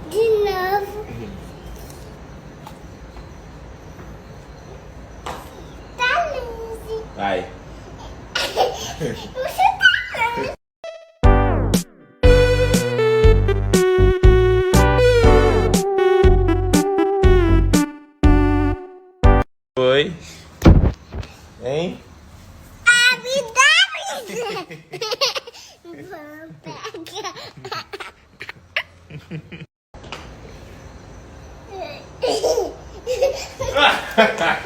De novo. Tá lindo. Vai. Você tá lindo. Foi. Hein? Vamos pegar.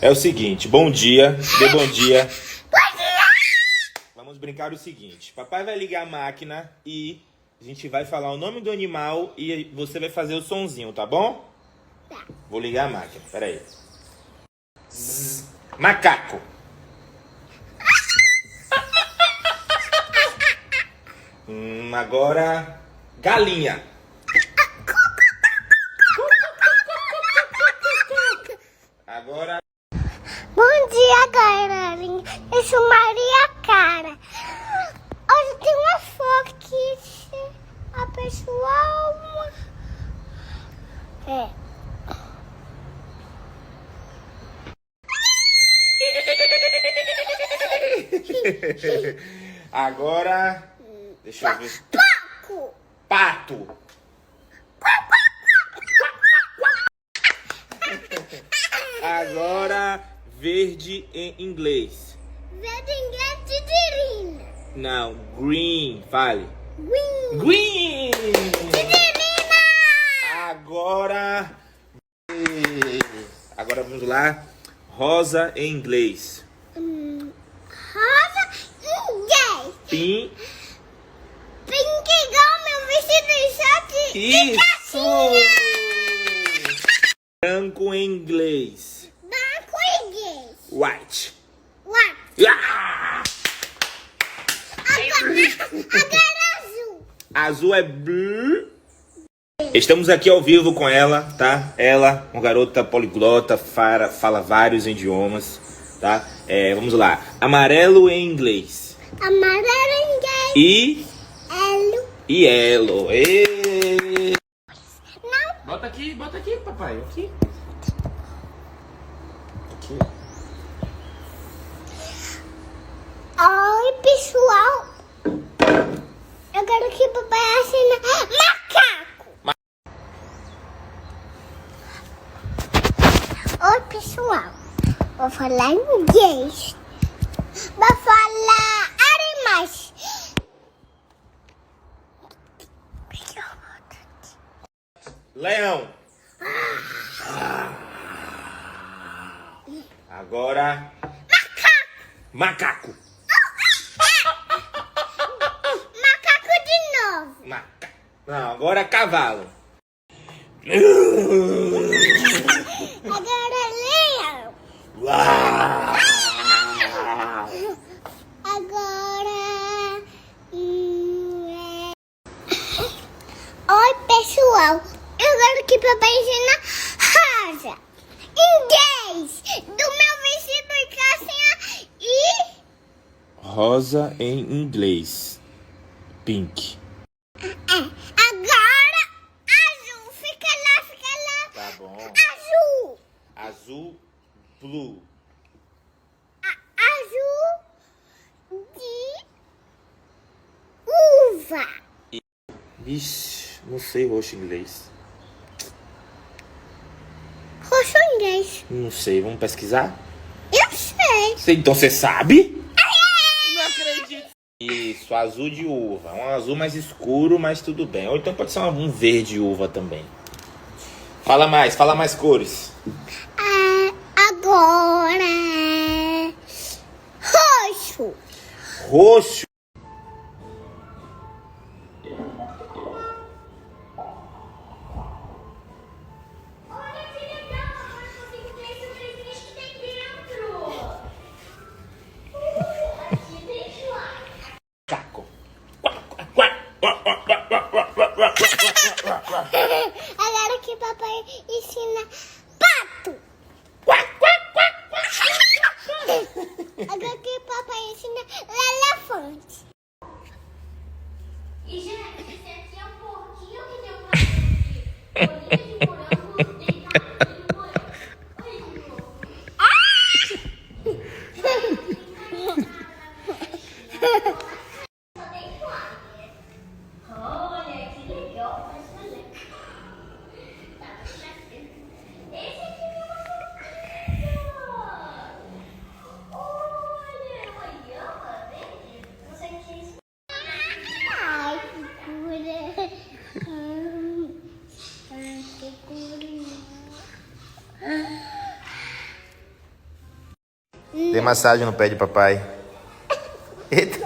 É o seguinte, bom dia, dê bom dia. Vamos brincar o seguinte, papai vai ligar a máquina e a gente vai falar o nome do animal e você vai fazer o sonzinho, tá bom? Tá. Vou ligar a máquina, peraí. Zzz, macaco. Agora, galinha. Agora... Bom dia, galerinha. Eu sou Maria Cara. Hoje tem uma foto que a pessoa... Agora... Deixa eu ver. Paco. Pato. Agora, verde em inglês. Verde inglês de dirina. Não, green, fale. Green. Green! Dirina. Agora... Agora vamos lá. Rosa em inglês. Rosa inglês. Pink. Pink igual meu vestido e short de Isso! calcinha. Branco em inglês. Branco inglês. White. What? Ah! Agora azul. Azul é blue. Estamos aqui ao vivo com ela, tá? Ela, uma garota poliglota, fala vários idiomas, tá? Vamos lá. Amarelo em inglês. Amarelo inglês. E yellow. Não. Bota aqui, papai. Aqui. Aqui. Oi, pessoal. Eu quero que o papai assine macaco. Oi, pessoal. Vou falar inglês. Vou falar animais. Leão. Agora... Macaco. Macaco de novo. Não, agora cavalo. Agora leão. Agora... Oi, pessoal. Eu quero que papai ensina rosa. Inglês. Do meu vestido e calcinha e... Rosa em inglês. Pink. Agora azul. Fica lá. Tá bom. Azul. Azul, blue. Azul de uva. Vixe, não sei roxo em inglês. Roxo inglês. Não sei, vamos pesquisar? Eu sei. Então você sabe? Não acredito. Isso, azul de uva. Um azul mais escuro, mas tudo bem. Ou então pode ser um verde uva também. Fala mais cores. Agora roxo. Roxo. Agora que papai ensina pato. Agora que papai ensina elefante. E gente, esse aqui é um porquinho que deu pra gente. Bolinha de morango, deitado de morango. Olha de novo. Olha que legal, mas olha. Esse aqui é uma surpresa. Olha, verde. Não sei o que é isso. Ai, que cura. Ai, que cura. Dê massagem no pé de papai. Eita.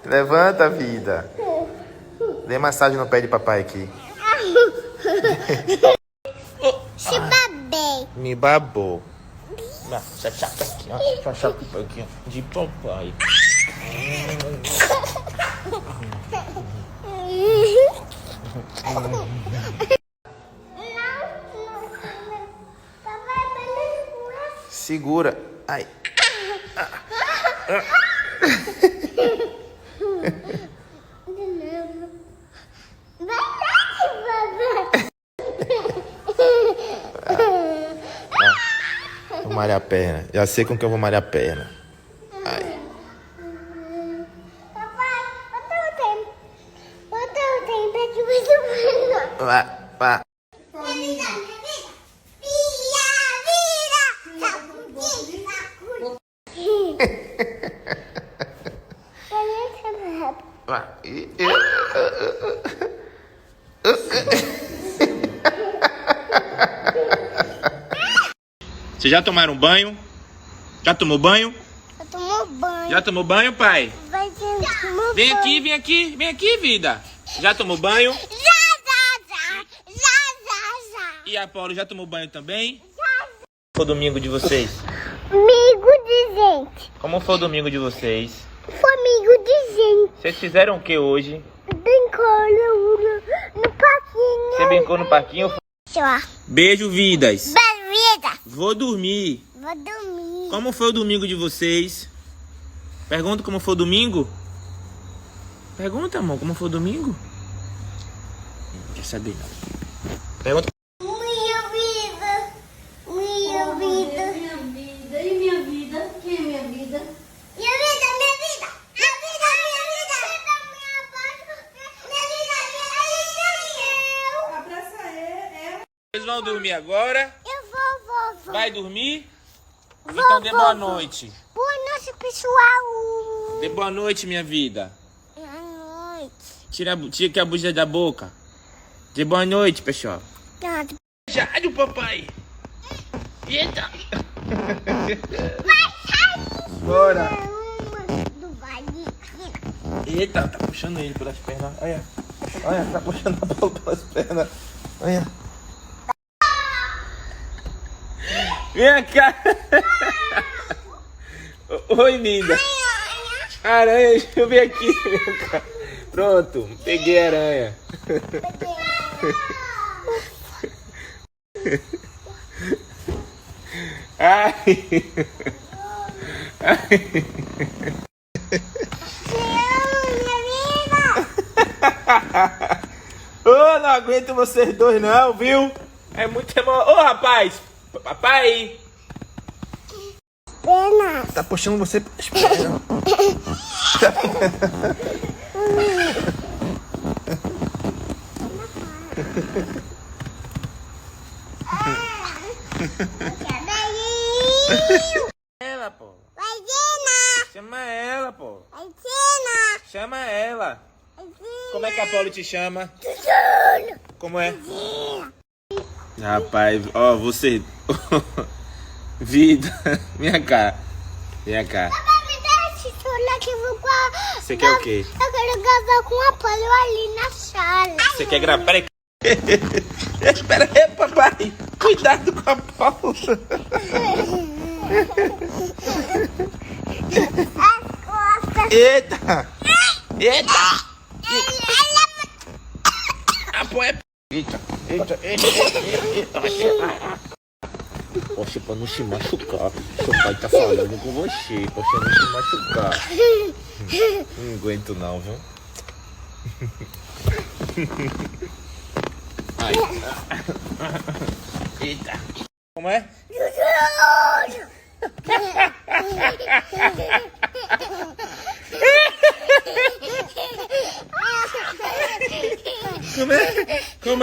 Levanta, vida. Dê massagem no pé de papai aqui. Se babei. Me babou. Chachapa aqui, ó. Chachapa aqui, ó. De papai. Segura. Ai. Vou malhar a perna. Já sei com que eu vou malhar a perna. Ai. Papai, quanto tempo é que você vai? Vá. Minha vida. Vá. Vocês já tomaram banho? Já tomou banho? Eu tomo banho. Já tomou banho, pai? Vai ter tomou Vem banho. aqui, vem aqui, vem aqui, vida. Já tomou banho? Já. E a Paula já tomou banho também? Foi o domingo de vocês? Amigo de gente. Como foi o domingo de vocês? Foi amigo de gente. Vocês fizeram o que hoje? Brincou no parquinho. Você brincou no parquinho? Beijo, vidas. Bem-vinda. Vou dormir. Vou dormir. Como foi o domingo de vocês? Pergunta como foi o domingo? Pergunta, amor, como foi o domingo? Não quer saber, não. Pergunta. Minha vida. Minha vida. Minha vida. E minha vida? Quem é minha vida? Minha vida. Minha vida. Minha vida. Minha vida. Minha vida. A praça é... Vocês vão dormir agora? Eu vou. Vai dormir? Vou, Então dê boa vou. noite. Boa noite, pessoal. Dê boa noite, minha vida. Boa noite. Tira a bucha da boca. Dê boa noite, pessoal. Já do papai. Eita. Bora. Do barriguinho. Eita, tá puxando ele pelas pernas. Olha. Olha, tá puxando a bola pelas pernas. Olha. Vem cá. Oi, linda. Aranha, deixa eu ver aqui. Vem cá. Pronto, peguei a aranha. Ai. Ô, não aguento vocês dois não, viu? É muito emoção. Ô, rapaz! Papai! Pena. Tá puxando você pelas pernas. Ela, pô. Vai, Chama ela, pô. Gina. Chama ela. Como é que a Paula te chama? Como é? Rapaz, ó, você... Vida, minha cá. Minha cá. Papai, me dá esse celular que eu vou com a... Você quer o quê? Eu quero gravar com a Apolo ali na sala. Você quer gravar? Peraí. Espera aí, papai. Cuidado com a Paula. As costas. Eita. Eita! Apoia. Eita. Poxa, pra não se machucar. Seu pai tá falando com você. Poxa, não se machucar. Não aguento não, viu? Ai. Eita. Como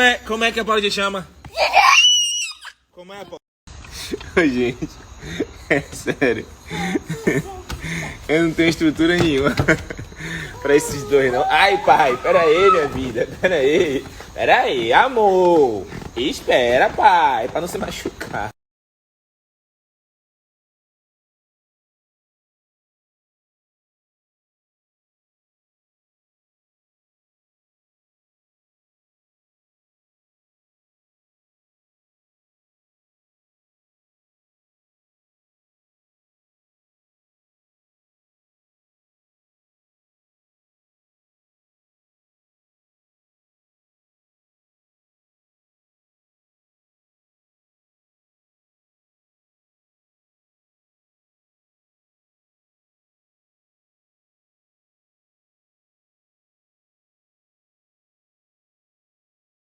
é? Como é que a Paula te chama? Como é, Paula? Gente, é sério. Eu não tenho estrutura nenhuma pra esses dois, não. Ai, pai, pera aí, minha vida. Pera aí, amor. Espera, pai, pra não se machucar.